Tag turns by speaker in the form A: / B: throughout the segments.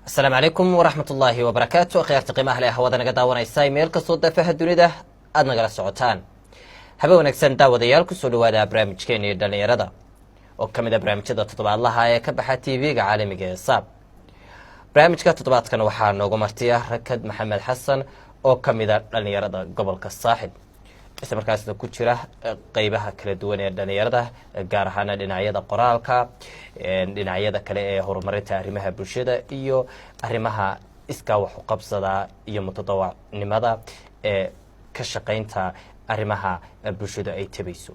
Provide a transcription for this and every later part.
A: السلام عليكم ورحمة الله وبركاته. خيارتي قيمة أهل أهواد أنا قداونا إساي ميل كصوت في هالدنيا أدنى قرأ السعوتان هبوا نكسن داود يالكو سولو هذا برامج كيني دلني رضا وكم برامج كذا تطبع الله هاي كبحة تي في عالمي جصاب برامج كذا تطبعت كانوا وحنا نوجو مرتيا ركض محمد حسن أو كم دلني رضا قبل كالصاحب isla markaasna ku jira qaybaha kala duwan ee dhalinyarada gaar ahaan dhinacyada qoraalka dhinacyada kale ee horumarinta arrimaha bulshada iyo arrimaha iska wax u qabsada iyo mutadawacnimada ee ka shaqeynta arrimaha bulshada ay tabayso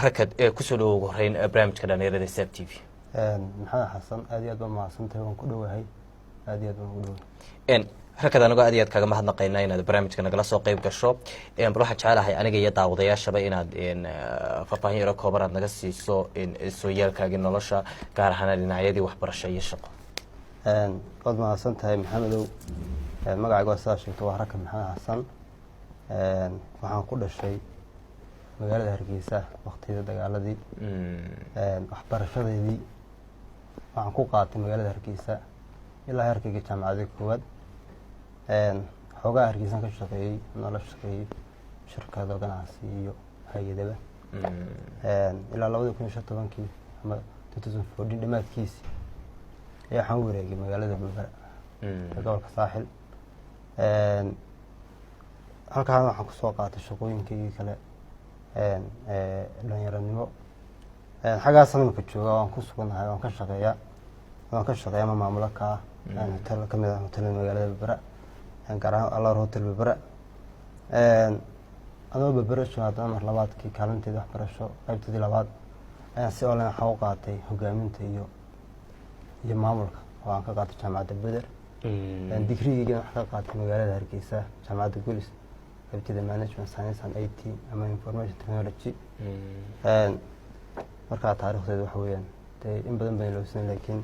A: rakad ku soo dhawow horeyn barnaamijka dhalinyarada SAB TV
B: maxamed xasan aad iyo aad baan mahadsantahay waan ku dhawahay aad iyo aad baan ugu dhawahay
A: rakad anagu aad iyo aad kaga mahadnaqaynaa inaad barnaamijka nagala soo qayb gasho bal waxaan jecelahay aniga iyo daawadayaashaba inaad faahfaahin yaro kooban aad naga siiso sooyaalkaagii nolosha gaar ahaan dhinacyadii waxbarasho iyo shaqo
B: waad mahadsan tahay maxamedow magacayga waa sidaa sheegto waa rakad maxamed xasan waxaan ku dhashay magaalada hargeysa waqtiyada dagaaladii waxbarashadeedii waxaan ku qaatay magaalada hargeysa ilaa heerkayga jaamacadii koowaad xoogaa hargeysan ka shaqeeyey nala shaqeeyey shirkado ganacsi iyo hay-adaba ilaa 2015 ama 2014 dhamaadkiisii ayaa waxaan u wareegay magaalada Berbera ee gobolka Saaxil halkaan waxaan kusoo qaatay shaqooyinkii kale dhalinyaranimo xaggaasna marka jooga waan ku suganahay waan ka shaqeeyaa maamula ka hotel ka mid ah hotel magaalada Berbera gaar ahaan Allah hotel Berbera anoo Berbera joogaa mar labaadkii kaalinteeda waxbarasho qaybteedii labaad ayaan si online waxa u qaatay hogaaminta iyo maamulka oo aan ka qaatay jaamacadda Beder digriigayga waxaan ka qaatay magaalada Hargeysa jaamacadda Gulis qaybteeda management science and IT ama information technology marka taariikhdeedu waxa weeyaan in badan baan ilowsan laakiin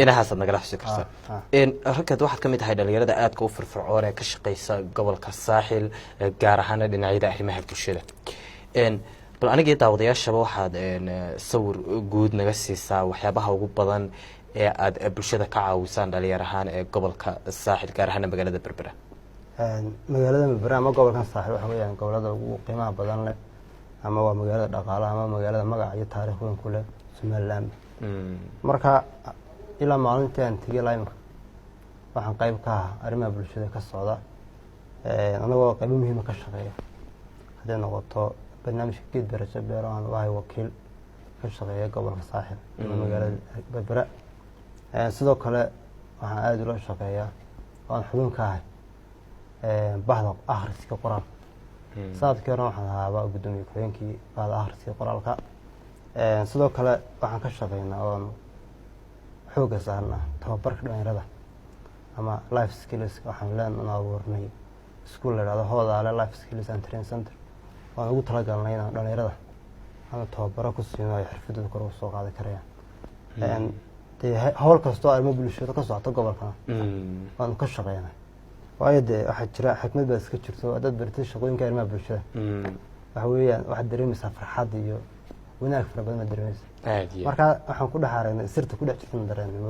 A: inahaas nagala xusi kartaa rakad waxaad ka mid tahay dhalinyarada aadka u firfircoon ee ka shaqeysa gobolka Saaxil gaar ahaan dhinacyada arrimaha bulshada bal aniga daawadayaashaba waxaad sawir guud naga siisaa waxyaabaha ugu badan ee aad bulshada ka caawisaan dhalinyar ahaan ee gobolka Saaxil gaar ahaan magaalada Berbera
B: magaalada Berbera ama gobolka Saaxil waxa weeyaan gobolada ugu qiimaha badan leh ama waa magaalada dhaqaalaha ama magaalada magac iyo taariikh weyn ku leh Somaliland marka ilaa maalintii aan tagay laymka waxaan qayb ka ahaa arrimaha bulshada ka socda anagoo qayb muhiim ah ka shaqeeya haddii noqoto barnaamijka geed beerasho beero aan wahay wakiil ka shaqeeya gobolka Saaxil ama magaalada Berbera sidoo kale waxaan aad ula shaqeeyaa waan xubin ka ahay bahda akhriska qoraal sanadkii hore waxaan ahaa gudoomiye ku-xigeenkii bahda akhriska qoraalka sidoo kale waxaan ka shaqeynaa oo xooga saarnaa tababarka dhalinyarada ama life skills waxaan leenahay abuurnay iskuul la yiraahdo Hoodaale life skills and training center waan ugu talagalnay inaan dhalinyarada ama tababaro ku siino ay xirfadooda kor u soo qaadi karayaan hawl kasta oo arrimo bulshada ka socota gobolka waan ka shaqeynaa waayo waxa jira xikmad baa iska jirto dad bartay shaqooyinka arrimaha bulshada waxa weeyaan waxa dareemaysaa farxad iyo wanaag fara badan dareemaysa marka waxaan ku dhaxaaraynay sirta ku dhex jirta dareemay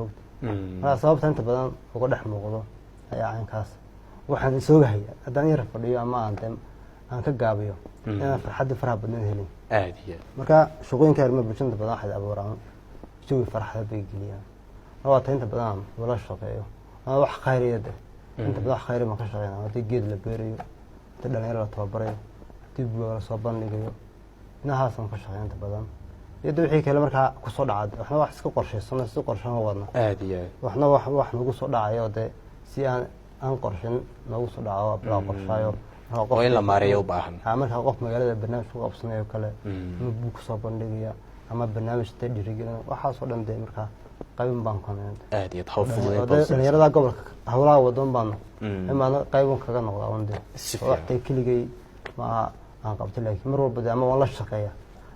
B: marka sababta inta badan uga dhex muuqdo ayaa aankaas waxaan isoogahay haddaan yar fadhiyo ama aan ka gaabiyo inaan farxad faraha badan helin marka shaqooyinka arrimaha bulshada badan waxay abuuraan jawi farxad bay geliyaan waa inta badan wala shaqeeyo wax khayriyeed inta badan wax khayri ma ka shaqeynaa hadii geed la beerayo hadii dhalinyarada la tababarayo dib loo soo bandhigayo inahaasaan ka shaqeynta badan iyo wixii kale markaa ku soo dhacay waxna wax iska qorsheysan si qorshan wadna waxna wax nagu soo dhacayo si aan qorshan nagu soo dhaco bila qorshaayo
A: oo in la maareeyo u baahan
B: marka qof magaalada barnaamij ku qabsanayo kale inuu buug soo bandhigaya ama barnaamij tadriigelin waxa soo dhan markaa qaybin baan koonay dhalinyarada gobolka hawlaha wadan baan imaana qaybin kaga noqdaa waqti keligay ma aan qabto laakiin mar walba ama wala shaqeeya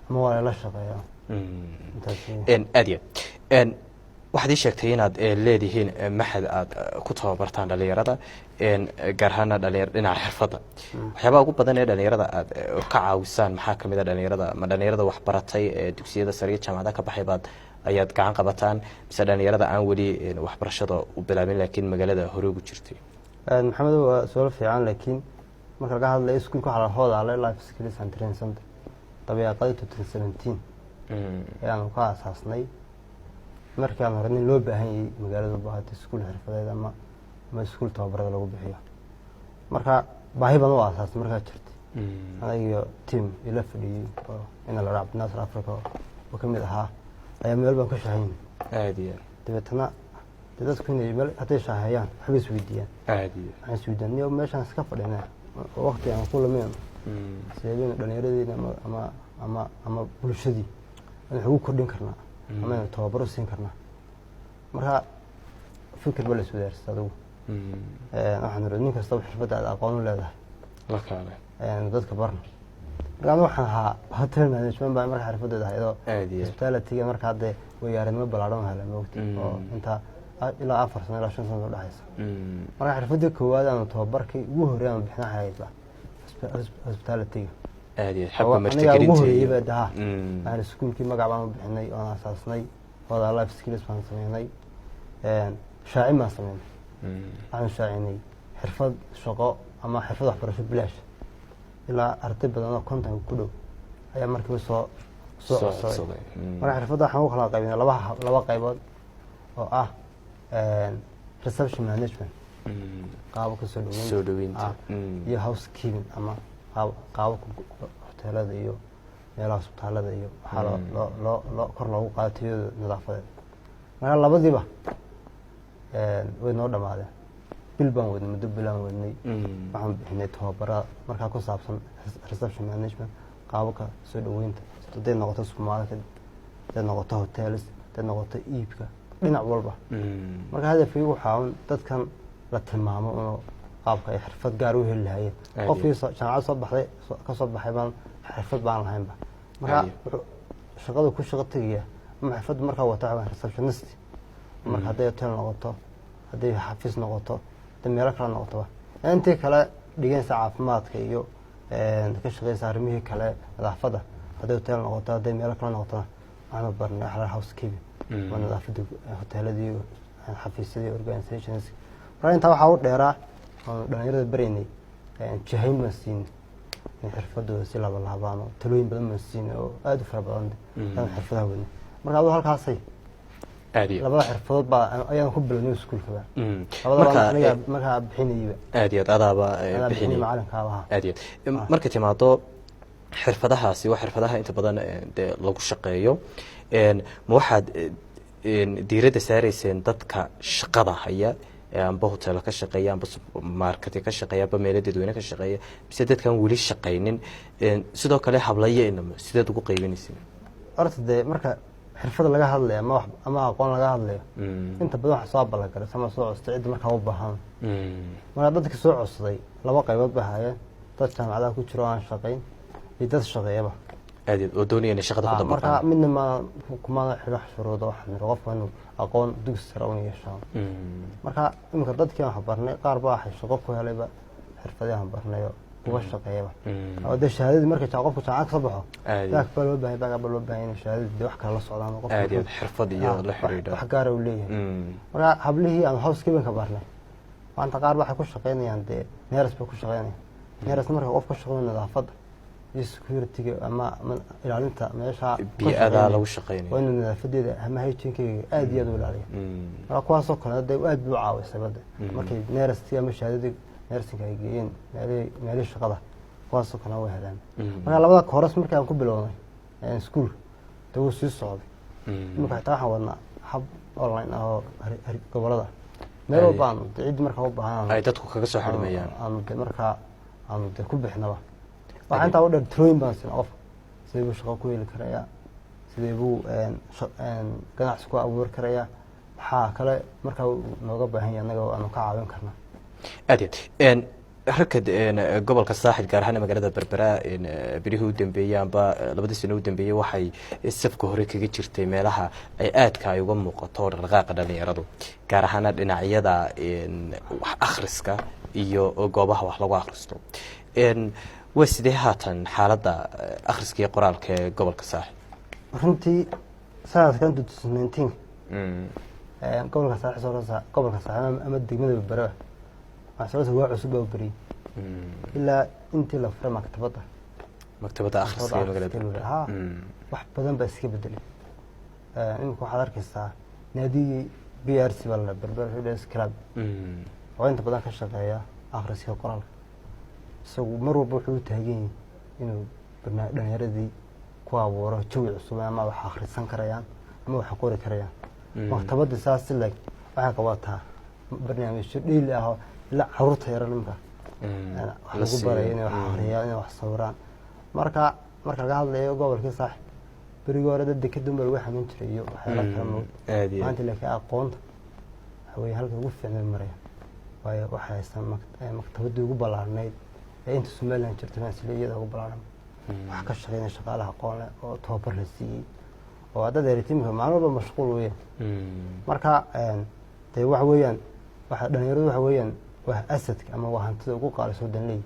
B: ama wala la shaqeeya
A: aadiya waxaad ii sheegtay inaad leedihiin maxad aad ku tababartaan dhalinyarada gaar ahaan dhinaca xirfadda waxyaabaha ugu badan ee dhalinyarada aad ka caawisaan maxaa kamid ah dhalinyarada wax baratay dugsiyada sare iyo jaamacadaha ka baxay baad ayaad gacan qabataan mise dhalinyarada aan weli waxbarashada u bilaabin laakiin magaalada hore ugu jirtay?
B: maxamed waa su'aal fiican, laakiin marka laga hadlayo iskuulka waxaa la hoodaale life skills and training center dabeeqadii 2017 ayaanu ka aasaasnay markii aan hore nin loo baahan yahay magaalada u baahatay iskuul xirfadeed ama iskuul tababarada lagu bixiyo. marka baahi badan u aasaasay markaa jirtay aniga team ila fadhiyey oo ina la raacay Nasr Africa oo kamid ahaa ayaa meel baan ka shaqeynay
A: aad iyo
B: dabeetana dadku inay meel hadday shaqeeyaan waxba isweydiiyaan
A: aad iyo
B: waxaan isweydiinay meeshaan iska fadhinaa waqti aan ku lameyn sababina dhalinyaradii ama bulshadii aan ugu kordhin karnaa ama tababaro siin karnaa. marka fikir bal isku daarsay adigu waxaan rabnaa nin kasta xirfadda aad aqoon u leedahay
A: la kaale
B: dadka barna. marka waxaan ahaa hotel management baa marka xirfadda ahayd oo hospitality marka hadda wayaarinimo ballaaran helay moogtay oo inta ilaa 4 sano ilaa 5 sano u dhaxaysa. marka xirfadda koowaad aan tababarkii ugu horeeyay aan bixinahay hospitality
A: aad iyo xabka martigelintii
B: aan iskuulkii magac baan bixinay oo asaasnay wada life skills baan sameynay shaaci ma sameynay aan shaacinay xirfad shaqo ama xirfad waxbarasho bilaash ilaa arday badan oo konton ku dhow ayaa markii soo codsaday. marka xirfadda waxaan u kala qaybinay laba qaybood oo ah reception management qaabka soo dhaweynta iyo housekeeping ama qaabka hoteelada iyo meelaha isbitaalada iyo waxa loo kor loogu qaado tayada nadaafadeed. marka labadiiba way noo dhamaadeen bil baan wadnay muddo bilaan wadnay waxaan bixinay tababara markaa ku saabsan reception management qaabka soo dhaweynta haday noqoto supermarket haday noqoto hotels haday noqoto iibka dhinac walba. marka hadafkaygu waxaa dadkan la tilmaamo inuu qaabka ay xirfad gaar u heli lahaayeen qofkii jaamacad soo baxday ka soo baxay baan xirfad baan lahaynba. marka shaqada ku shaqo tagaya ama xirfad markaa wata receptionist marka haday hotel noqoto haday xafiis noqoto haday meel kale noqoto intii kale dhigaysa caafimaadka iyo ka shaqeysa arrimihii kale nadaafada haday hotel noqoto haday meel kale noqoto waxaan barnay xalal housekeeping oo nadaafada hoteeladii xafiisyadii organizations. marka inta waxa u dheeraa oo dhalinyarada bareynay jahayn ma siin xirfadooda si laba laabaan oo talooyin badan ma siin oo aad u fara badan xirfadaha wadnay. marka adoo halkaasay labada xirfadood baa ayaan ku bilownay iskuulka marka bixinayba
A: aad iyo adaaba bixinay
B: macalinkaaba
A: aad iyo marka timaado xirfadahaasi waa xirfadaha inta badan lagu shaqeeyo ma waxaad diiradda saarayseen dadka shaqada haya amba hotel ka shaqeeya amba supermarket ka shaqeeya amba meelo dadweyne ka shaqeeya mise dadkan weli shaqeynin sidoo kale hablaye inama sideed ugu qaybinaysiin?
B: horta dee marka xirfad laga hadlayo ama aqoon laga hadlayo inta badan wax soo balagaray sama soo codstay cid markaa u baahan. marka dadka soo codsaday laba qaybood baa hayeen dad jaamacadaha ku jiro aan shaqeyn iyo dad shaqeeyaba
A: aad oo doonaya inay shaqada ku
B: marka midna ma kuma xiro shuruudo waxaan qofka inuu aqoon dugsi sare u yeesho. marka imika dadkii aan barnay qaar baa shaqo ku helayba xirfadaha aan barnay uga shaqeeyaba oo de shahaadadii markii qofku jaamacad ka baxo taak baa loo baahan in shahaadadii wax kala la socdaan qofka
A: aad iyo xirfad iyo la xiriirida
B: wax gaar ah u leeyahay. marka hablihii aan housekeeping ka barnay maanta qaar waxay ku shaqeynayaan de neers bay ku shaqeynayaan neers marka qofka shaqeeyo nadaafada security ama ilaalinta meesha
A: bi'ada lagu shaqeynayo
B: waa in nadaafadeeda ama hygiene-keega aad iyo aad u ilaaliyo. marka kuwaas oo kale aad buu caawisay badda markay neerastii ama shahaadadii neersinka ay geeyeen meelihii shaqada kuwaas oo kale way helaan. marka labada kooras markii aan ku bilownay iskuul dee wuu sii socday. imika xitaa waxaan wadnaa hab online ah oo gobolada meel walba aanu cid markaa u baahan
A: ay dadku kaga soo xirmayaan
B: markaa aanu de ku bixinaba waxaan intaa u dheer talooyin baan siin qof sidee buu shaqo ku heli karayaa sidee buu ganacsi ku abuuri karayaa maxaa kale markaa nooga baahan yahay annaga aanu ka caawin karnaa.
A: aad iyo ragka gobolka saaxil gaar ahaan magaalada berbera birihii u dambeeyay amba labadii sano u dambeeyay waxay safka hore kaga jirtay meelaha ay aadka ay uga muuqato dhaqdhaqaaqa dhalinyaradu gaar ahaan dhinacyada wax akhriska iyo goobaha wax lagu akhristo. waa sidee haatan xaaladda akhriska iyo qoraalka ee gobolka saaxil?
B: runtii sanadkan 2019 gobolka saaxil soo rasa gobolka saaxil ama degmada Berbera waxaa soo waa cusub oo bari ilaa intii la furay maktabada
A: akhriska magaalada
B: wax badan baa iska bedelay imika waxaad arkaysaa naadiga BRC baa Berbera Readers Club oo inta badan ka shaqeeya akhriska qoraalka isagu mar walba wuxuu taagan yahay inuu dhalinyaradii ku abuuro jawi cusub ama wax akhrisan karayaan ama wax qori karayaan maktabada saas lag waxa ka wataa barnaamijyo dheel ah la carruurta yar nimka wax lagu baray inay wax akhriyaan inay wax sawiraan marka laga hadlayo gobolka saaxil bariga hore dad ka dumar wax xaman jiray iyo waxyaalo kale maanta laakiin aqoonta way halka ugu fiicnay maraya waayo waxa haysan maktabada ugu balaarnayd ee inta Soomaaliland jirtay mas'uuliyadda ugu balaaran wax ka shaqeynaya shaqaalaha aqoon leh oo tababar la siiyay oo dad eritimka maalmo mashquul weeyaan marka tay wax weeyaan waxa dhalinyaradu wax weeyaan wax asadka ama wax hantida ugu qaaliso danley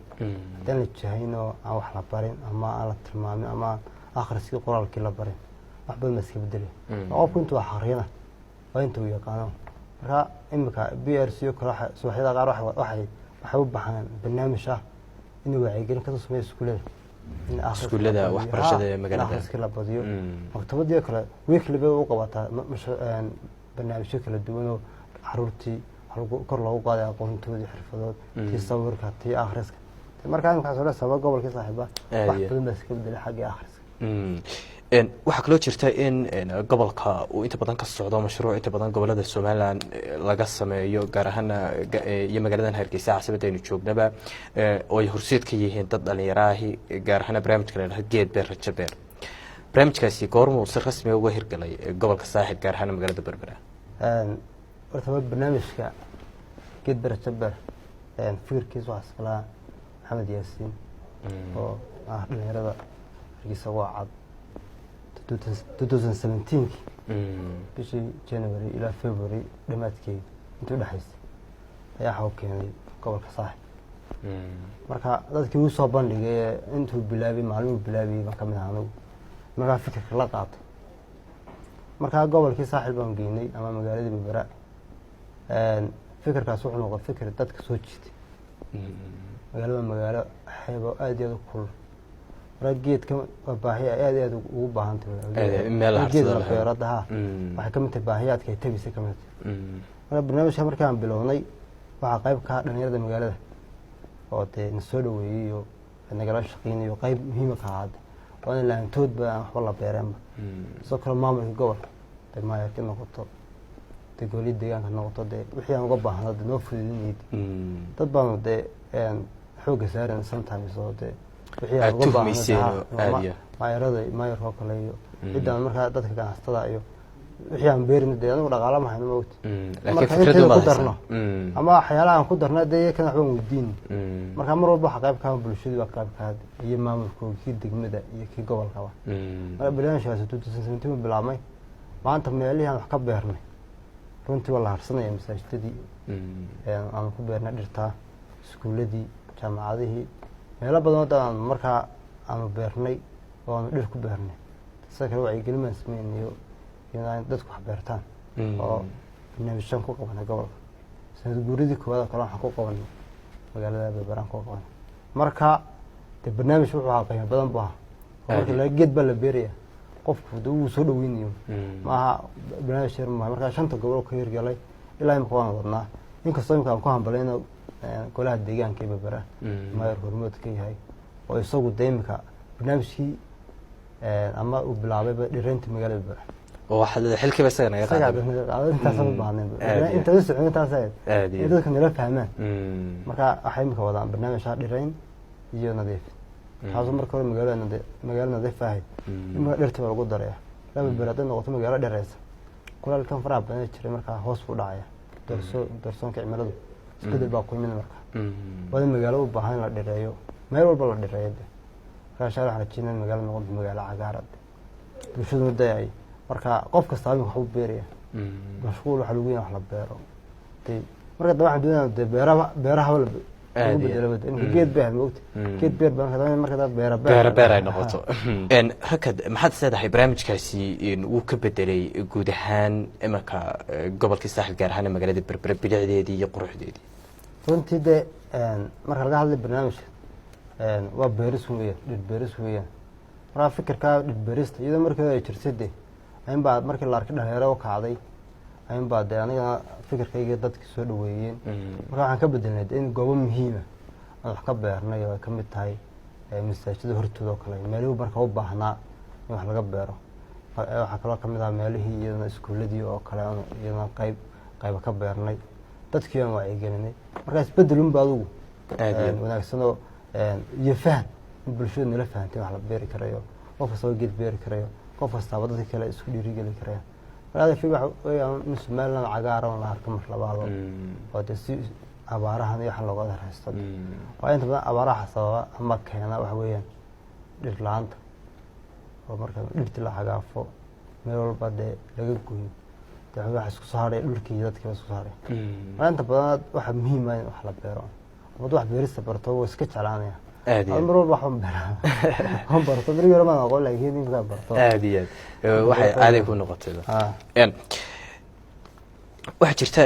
B: dan la jahayno aan wax la barin ama aan la tilmaamin ama akhriska qoraalkii la barin wax badan ma iska bedelay qofku intuu wax akhriyana waa intuu yaqaano marka imika BRC kala suuxyada qaar waxay u baahan barnaamij ah inuu wacyigelin ka sameeyo iskuulada
A: waxbarashada magaalada
B: akhriska la badiyo maktabada kale weekly bay u qabataa barnaamijyo kala duwan oo carruurtii kor loogu qaaday aqoontoodii xirfadood tii sawirka tii akhriska marka imika soo sabab gobolka saaxiiba wax badan baa iska bedelay xagga akhriska
A: waxaa kaloo jirta in gobolka uu inta badan ka socdo mashruuc inta badan gobolada Soomaaliland laga sameeyo gaar ahaan iyo magaalada Hargeysa caasimada aynu joognaba oo ay horseed ka yihiin dad dhalinyaraahi gaar ahaan barnaamijka la yiraahdo Geed Beer Rajo Beer barnaamijkaasi goormuu si rasmi ah uga hirgalay gobolka saaxil gaar ahaan magaalada Berbera
B: horta barnaamijka Geed Beer Rajo Beer fikirkiisu waa iskala Maxamed Yaasiin oo dhalinyarada Hargeysa waa cad 2017 bishii January ilaa February dhamaadkeed intuu dhaxaysay ayaa xog keenay gobolka saaxil marka dadkii uu soo bandhigay intuu bilaabay maalmo bilaabay ma kamid ahaanu marka fikirka la qaato marka gobolkii saaxil baan geynay ama magaalada Berbera fikirkaas wuxuu noqday fikir dadka soo jiitay magaalo xeebo aad iyo kulul geedka baahi aad ugu baahan tahay
A: meel
B: geedka beerada waxa kamid tahay baahiyaadka ay tabisay kamid marka barnaamijka markaan bilownay waxa qayb ka dhalinyarada magaalada oo teen soo dhaweeyay iyo nagala shaqeynay qayb muhiim ka ah oo in laantood baa wax la beereen soo kala maamulka gobolka maayarka noqoto goli deegaanka noqoto wixii aan uga baahnaa noo fududeeyay dad baan xoog saaran sometimes oo wixii aan uga baahnaa maayarka kale iyo cidaan marka dadka ganacsatada iyo wixii aan beerin anigu dhaqaale ma hayno moogta
A: laakiin fikradu ma
B: darno ama waxyaalaha aan ku darnaa kan waxba weydiin marka mar walba waxa qayb ka bulshadu waa qayb ka iyo maamulkii degmada iyo kii gobolka marka barnaamijkaas 2017 bilaabmay maanta meelihii aan wax ka beernay runtii waa la harsanaya masaajidadii aan ku beernay dhirta iskuuladii jaamacadihii meelo badan oo aan markaa aan beernay oo aan dhir ku beernay sidoo kale wacyigelin ma sameeyay inay dadku wax beertaan oo barnaamijkan ku qabanay gobolka sanad guuridii koowaad kale waxaan ku qabanay magaalada Berbera ku qabanay marka barnaamij wuxuu ahaa qiimo badan baa marka la geed baa la beeraya qofku uu soo dhaweynayo maaha barnaamij yar marka shanta gobol ka hirgalay ilaa imka waan wadnaa inkastoo imka aan ku hambalayno golaha deegaanka Berbera maayar hormood ka yahay oo isagu deemka barnaamijkii ama uu bilaabay dhireynta magaalada Berbera
A: oo waxa xilkiiba isaga naga
B: qaaday intaas oo baahneen inta la socon taas ay dadka nala fahmaan marka waxay imka wadaan barnaamij dhireyn iyo nadiif taasoo marka hore magaalada nadiif ah imka dhirta lagu daray laba beerada noqoto magaalo dheeraysa kulaalkan faraha badan jiray marka hoos u dhacaya darsoonka cimiladu isbedel baa ku yimid marka wada magaalo u baahan la dhireeyo meel walba la dhireeyo raashin waxa jirin magaalo noqoto magaalo cagaaran bulshadu day marka qof kasta wax uu beeraya mashquul waxa lagu yahay wax la beero marka waxaan doonayaa beeraha ugu bedelo imka geed beer moogta geed beer baan marka dad
A: beer ay noqoto hakad maxaad leedahay barnaamijkaasi uu ka bedelay guud ahaan imanka gobolka saaxil gaar ahaan magaalada Berbera bilicdeedii iyo quruxdeedii
B: runtii de marka laga hadlay barnaamijka waa beeris weeyaan dhir beeris weeyaan marka fikirka dhir beerista iyadoo markii ay jirtay in baa markii la arkay dhalinyaro ka kacday in baa de aniga fikirkayga dadka soo dhaweeyeen marka waxaan ka bedelnay in goobo muhiim ah wax ka beernay oo ka mid tahay masaajidda hortooda kale meelaha marka u baahnaa in wax laga beero waxa kale ka mid ah meelihii iyo iskuuladii oo kale iyadoo qayb ka beernay dadkii aan wacyi gelinay marka isbedelun baa adigu wanaagsan oo iyo faham in bulshada nala fahanteen wax la beeri karayo qof soo geed beeri karayo qof kasta dadka kale isku dhiirigeli karayo هذا في واحد مسمى عقارة ولا هركم لبعضه ودسي عبارة هذه حلو قدر هستد وأنت بقى عبارة حصوا أما كهنا وحويا لللانت ومركب لبتلا حاجة فوق ميرول بعد لقيكوي تعمل حسك صهاري لوركي ذاتك بس صهاري وأنت بقى واحد مهم ما يحلى بيرون وضو واحد بيرست برتو وسكت علانيا المرور waxaan baraa هم barto bariga ma aqoon laakiin inta barto
A: aadiyaad waxay aaday ku noqotay waxa jirta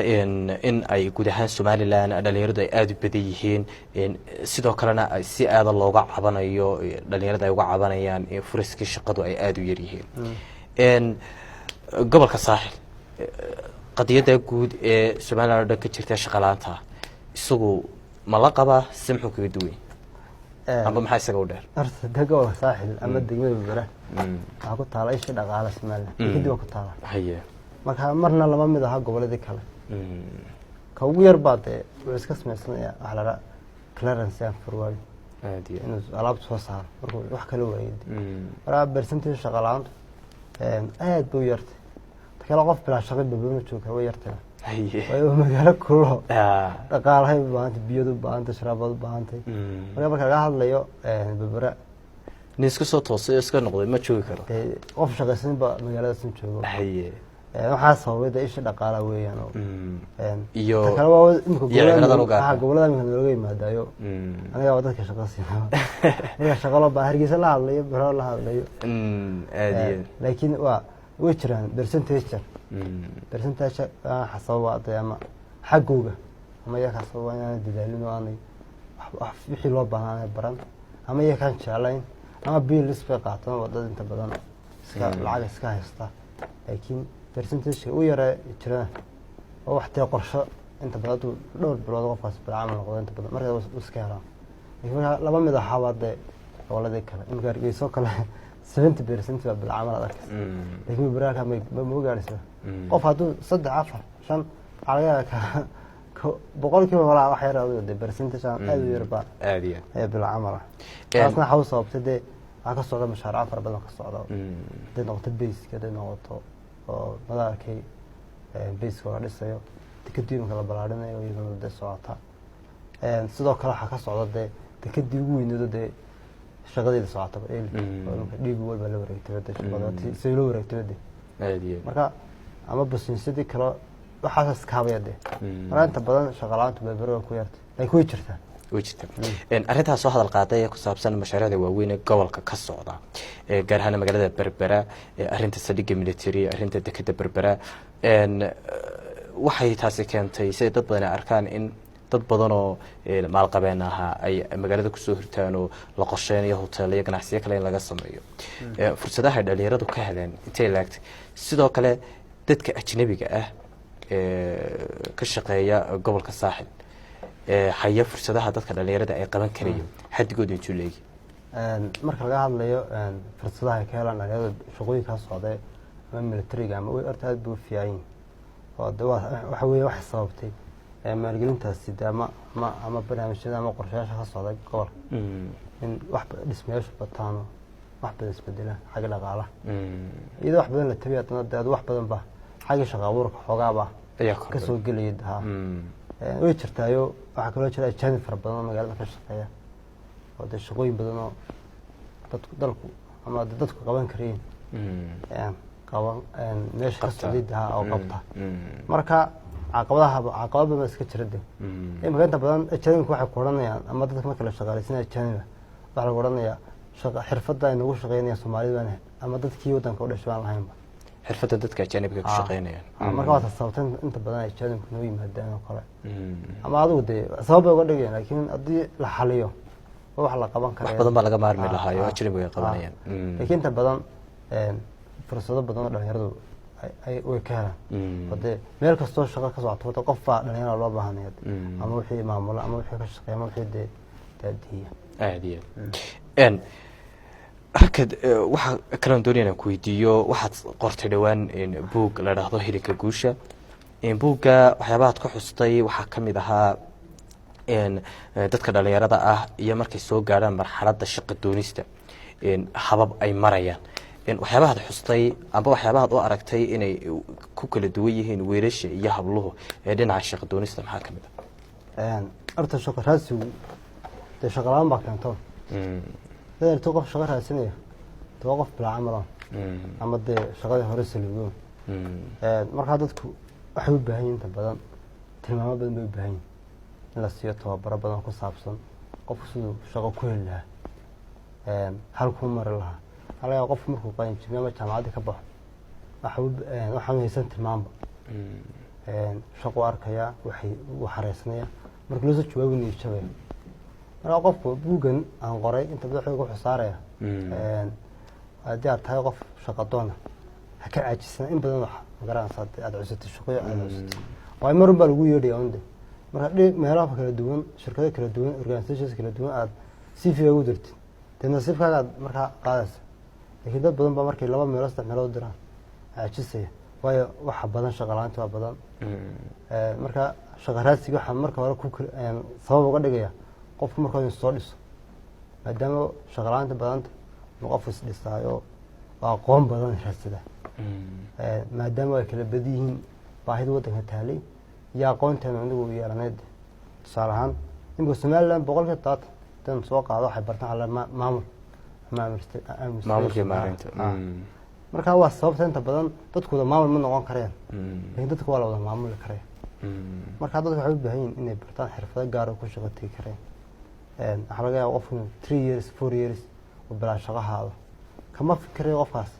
A: in ay guud ahaan Soomaaliland dhalinyaradu ay aad u badan yihiin sidoo kalena si aad looga cabanayo dhalinyarada ay uga cabanayaan furiska shaqadu ay aad u yar yihiin gobolka saaxil qadiyada guud ee Soomaaliland ka jirta shaqalaanta isagu ma la qaba simxu kaga duwan أما محي سقودر.
B: أرث دقوا ساحل أما الدقيقة بالبرة. أكو طالع إيش دقالة سمالة. كده وقت طالع.
A: هي.
B: ما كان مرنا لما مده حق ولا ذيك هلا. كوير بعد بس كسم يصنع على كلارنس يعني فروي.
A: عادي.
B: إنه على بس وصار. روح كلو بعيد. راب برسنتي شغلان. أيد بويرت. تكلم قف بلا شغل ببينه شو كويرت.
A: هي.
B: أيوة مجال كله. دقالة هاي بانت بيودو بانت شرابات بانت. marka laga hadlayo Berbera
A: nisku soo toosay iska noqday ma joogi karo
B: qof shaqaysan ba magaalada soo joogo
A: haye
B: waxa sababay isha dhaqaale weeyaan oo
A: iyo
B: gobolada imika looga yimaadayo aniga waa dadka shaqaysan marka shaqalo baa hargeysa la hadlayo baro la hadlayo
A: aadiye
B: laakiin way jiraan percentage xasabada ama xaqooga ama iyaga xasabada dadaalin oo aanay wixii loo baahnaa baran ama iyaga kan jeclayn ama biil isba qaataan wadada inta badan iska lacag iska haysta laakiin percentage u yara jiraan oo waxtay qorsho inta badan dhowr bilood qofkaas bilaaman noqdo inta badan marka uu iska yaraa laakiin laba mid ah xawaade waladay kale in gaargeyso kale 70% waa bilaaman adag laakiin baraaka ma gaaraysa qof haduu 3 4 5 calaga boqolkiiba walaa wax yar oo de percentage aad u yar baa
A: aadiya
B: ee bil amal taasna xaw sababtay aka socdo mashaariic fara badan ka socdo dad noqdo base kada noqoto oo madaarkay base ka dhisayo tikadiin kala balaadhinayo iyadoo dad socota sidoo kale waxa ka socdo tikadii ugu weynado de shaqadeeda socota oo dhiib walba la wareegtay shaqada si loo wareegtay
A: aadiya
B: marka ama business-yadii kale waxaas kaabayade maranta badan shaqalaanta Berbera ku yartay ay ku jirtaa
A: arrintaas soo hadal qaaday ku saabsan mashaariicda waaweyn ee gobolka ka socda gaar ahaan magaalada Berbera arrinta saldhigga military arrinta dekedda Berbera waxay taasi keentay si dad badan arkaan in dad badan oo maalqabeen aha ay magaalada ku soo hirtaan oo la qorsheynayo hoteelada ganacsiyo kale in laga sameeyo fursadaha dhalinyaradu ka heleen intee laagtay sidoo kale dadka ajnabiga ah ka shaqeeya gobolka saaxil haya fursadaha dadka dhalinyarada ay qaban karayeen xadigooda intuu leegi
B: marka laga hadlayo fursadaha ay ka helaan dhalinyarada shaqooyinka socday ama militariga ama way artaad buu fiican oo waxa weeye wax sababtay maalgelintaasi ama barnaamijyada ama qorshayaasha ka socday gobolka in wax dhismayaasha bataan wax badan isbedelaan xagga dhaqaalaha iyadoo wax badan la tabiyo dad wax badan ba xagga shaqo abuurka xogaaba ayaa ka soo galay way jirtaayo waxa kale oo jira ajnabi fara badan oo magaalada ka shaqeeya oo dad shaqooyin badan oo dalku ama dadku qaban kareen qaban meesha ka socdida oo qabta marka caqabad badan iska jira de imika inta badan ajaanibka waxay ku odhanayaan ama dadka marka la shaqaalaysiinaya ajaaniba waxaa lagu odhanayaa xirfadda ay nagu shaqeynayaan soomaalida baan ama dadkii waddanka u dhashay baan lahaynba
A: xirfadda dadka ajaanibka ku shaqeynayaan
B: marka waa sababta inta badan ay ajaanibka noo yimaadaan oo kale ama adigu dee sabab bay uga dhigayaan laakiin haddii la xaliyo wax la qaban kara
A: wax badan baa laga maarmi lahaa oo ajaanibka ay qabanayaan
B: laakiin inta badan fursado badan oo dhalinyaradu way ka helaan hadee meel kastoo shaqo ka socoto wada qof baa dhalinyarada loo baahanaya ama wixii maamulo ama wixii ka shaqeeya ama wixii dee daadiya
A: aad iyo aad halkad waxaa kalaan doonaya inaan ku weydiiyo waxaad qortay dhowaan buug la dhahdo hilinka guusha buugga waxyaabahaad ka xustay waxaa ka mid ahaa dadka dhalinyarada ah iyo markay soo gaadhaan marxaladda shaqa doonista habab ay marayaan waxyaabahaad xustay amba waxyaabahaad u aragtay inay ku kala duwan yihiin weelasha iyo habluhu ee dhinaca shaqa doonista maxaa ka mid
B: ah horta shaqa raadsigu dee shaqa la-aan baa keento dadeerto qof shaqa raadsanaya de waa qof bilaa camalan ama dee shaqadii hore saluugoon markaa dadku waxay u baahan yihin inta badan tilmaamo badan bay u baahan yihin in la siiyo tababaro badan ku saabsan qofku siduu shaqo ku heli lahaa halkuu mari lahaa alaga qofku markuu qalinjibyo ama jaamacaddii ka baxo waxaan haysan tilmaamba shaqu arkayaa wuu xareysnaya marka loo soo jawaabi niyadjabaya markaa qofku buuggan aan qoray inta badan wuxuu ku xusaaraya haddii aad tahay qof shaqa doona ha ka caajisana in badan wax magaranaysaa aad cusatay shaqooyo aad cusatay waayo marun baa lagu yeedhaya unde marka meelaha kala duwan shirkado kala duwan organizations kala duwan aad CV ugu dirtid dee nasiibkaaga aad markaa qaadaysa laakiin dad badan baa markay 2 meelood 3 meelood diraan caajisaya waayo waxa badan shaqa la'aanta waa badan marka shaqa raadsiga waxaa marka hore ku sabab uga dhigaya qofku marka hore soo dhiso maadaama shaqa la'aanta badanta inuu qofku is dhisaayo waa aqoon badan raadsada maadaama ay kala badi yihiin baahida waddanka taalay iyo aqoonteena anigu yeelanayd tusaale ahaan imika Somaliland 70% tan soo qaado waxay bartaan hal maamul
A: maamulka maareynta
B: marka waa sababta inta badan dadkooda maamul ma noqon kareen laakiin dadku waa la wada maamuli kareen marka dadku waxay u baahan yihiin inay bartaan xirfado gaar ah ku shaqo tagi kareen waxa laga yaabaa qofku 3 years 4 years oo bilaa shaqo haado kama fikirayo qofkaas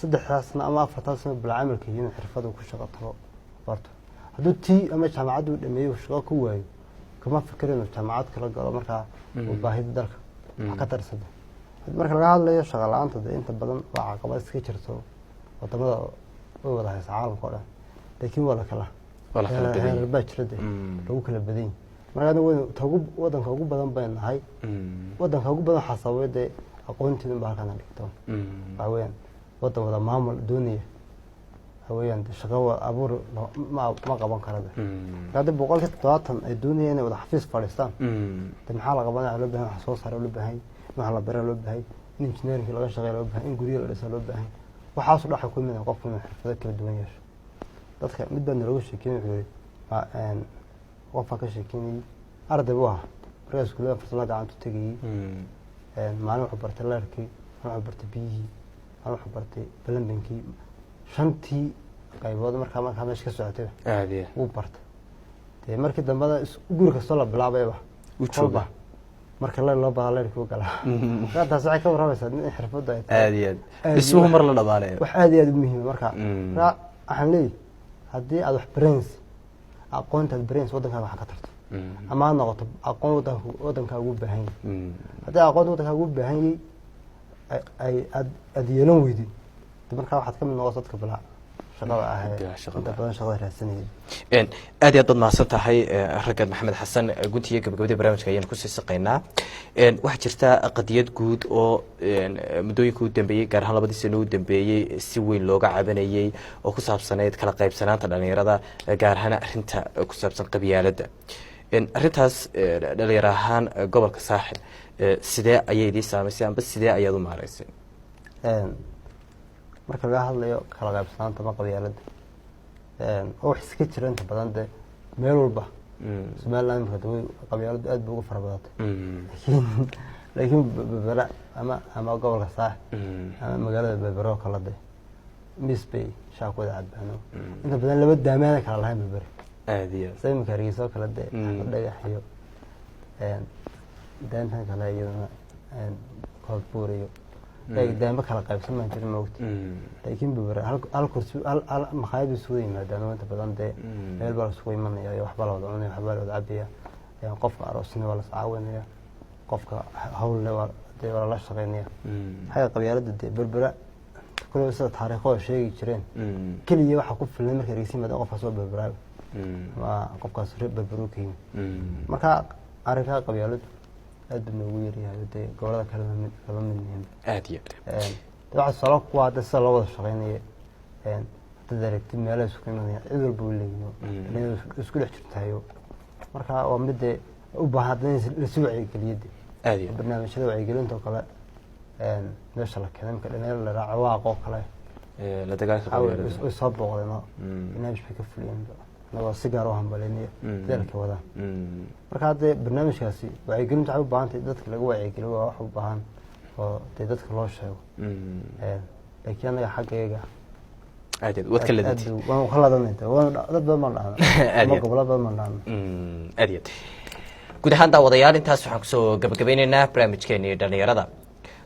B: 3 sano ama 4 sano bilaa camalka iyo xirfado ku shaqo tago barto hadduu tii ama jaamacaddu dhameeyo shaqo ku waayo kama fikirino jaamacad kala galo marka uu baahida dalka wax ka tarsada marka laga hadlayo shaqa la'aanta inta badan waa caqabad iska jirto wadamada oo wada haysa caalamka oo dhan laakiin wala kala baa jirada lagu kala badan marka anigu wadanka ugu badan baan nahay wadanka ugu badan xasaabada aqoontiina baa kana dhigto haween wadan wada maamul doonaya haween shaqo abuur ma qaban karada hadda 170 ay doonayeen inay wada xafiis fadhiistaan maxaa la qabanaya loo baahan wax soo saar loo baahan waxa la baraa loo baahay in engineering laga shaqeeyo loo baahay in guriga la dhiso loo baahay waxaas dhaxay ku mid ah qofku inuu xirfado kala duwan yeesho dadka mid baan lagu sheekeeyay qofka ka sheekeeyay arday waa markaas iskuulada farsamada gacanta tagay maalin wuxuu bartay leerkii wuxuu bartay biyihii wuxuu bartay plumbingkii shantii qaybood markaa meesha ka socotay
A: aadiya
B: uu bartay markii dambada guriga soo la bilaabayba
A: u jooga
B: marka loo baahan leerkii gala taas waxay ka warramaysaa in xirfadda ay
A: aad iyo aad isugu mar la dhabaaleeyo
B: wax aad iyo aad muhiim marka waxaan leeyahay haddii aad wax brains aqoontaad brains waddankaaga wax ka tarto ama aad noqoto aqoon waddanka ugu baahan yahay haddii aqoon waddanka ugu baahan yahay aad yeelan weydid marka waxaad ka mid noqoto dadka bilaa shaqada ah inta badan shaqada raadsanayay
A: aad iyo aad mahadsan tahay ragad maxamed xasan guntiga gabagabada barnaamijka ayaan ku sii saqaynaa waxaa jirta qadiyad guud oo muddooyinka u dambeeyey gaar ahaan 2 sano u dambeeyey si weyn looga cabanayay oo ku saabsaneyd kala qaybsanaanta dhalinyarada gaar ahaan arrinta ku saabsan qabyaaladda arrintaas dhalinyaro ahaan gobolka saaxil sidee ayay idii saamaysay amba sidee ayaad u maaraysay
B: marka laga hadlayo kala qaybsanaanta ma qabyaaladda oo wax iska jira inta badan de meel walba Somaliland marka qabyaaladdu aad buu ugu farabadatay laakiin berbera ama gobolka saaxil ama magaalada berbera kala de misbay shaaqooda cadbaano inta badan laba daamaana kala lahayn berbera
A: aadiya
B: sayimka Hargeysa kala dhagax iyo daantan kale iyadana kood buuriyo daanba kala qaybsan ma jirin moogta laakiin bubara hal kursi hal maqaayad isugu yimaadaan inta badan meel baa isugu imanaya iyo waxba la wada cunaya waxba la wada cabaya qofka aroosna waa la caawinaya qofka hawlna waa la shaqeynaya xaga qabyaalada berbera كل سنة تاريخه شيء يجرين كل يوم حكون في المركز الرئيسي ما دقوا فصول بالبراو وقف كسر بالبروكين مركا عارفها قبيلة الدنوير يعني ده قولها كلام منهم
A: أدية
B: طبعا الصلاة قوات الصلاة والشغينية تدرك تميل سكينة إذا بقولين لأن سكول حتى مركا ومدة وبعدين لسوعي كليد
A: أدية
B: برنامج سوعي كليد توكله meesha la keenay marka dhaneel la raaco waa qoob kale
A: la dagaalka
B: qabyaalada way soo booqdeen barnaamij bay ka fuliyeen laba sigaar oo hambaleynayo dalka wada marka hadda barnaamijkaasi wacyigelinta waxay u baahan tahay dadka lagu wacyigeliyo waa wax u baahan oo dadka loo sheego laakiin anaga xaggayga
A: aad wad kala dadii
B: waan kala dadnaa waan dad badan ma dhaana gobolada badan ma dhaana
A: aad guud ahaan daawadayaal intaas waxaan kusoo gabagabeynaynaa barnaamijkeennii dhalinyarada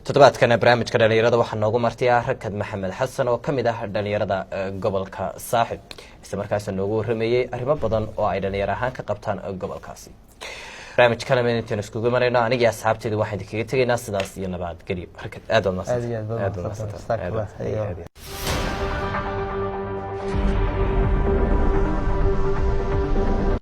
A: toddobaadkana barnaamijka dhalinyarada waxaa noogu martiya Rakad Maxamed Xasan oo kamid ah dhalinyarada gobolka Saaxib isla markaasna noogu waramayay arrimo badan oo ay dhalinyaro ahaan ka qabtaan gobolkaasi barnaamijkana intaan iskugu marayno aniga asxaabteedu waxaan idinkaga tegaynaa sidaas iyo nabad geliyo Rakad aad u mahadsan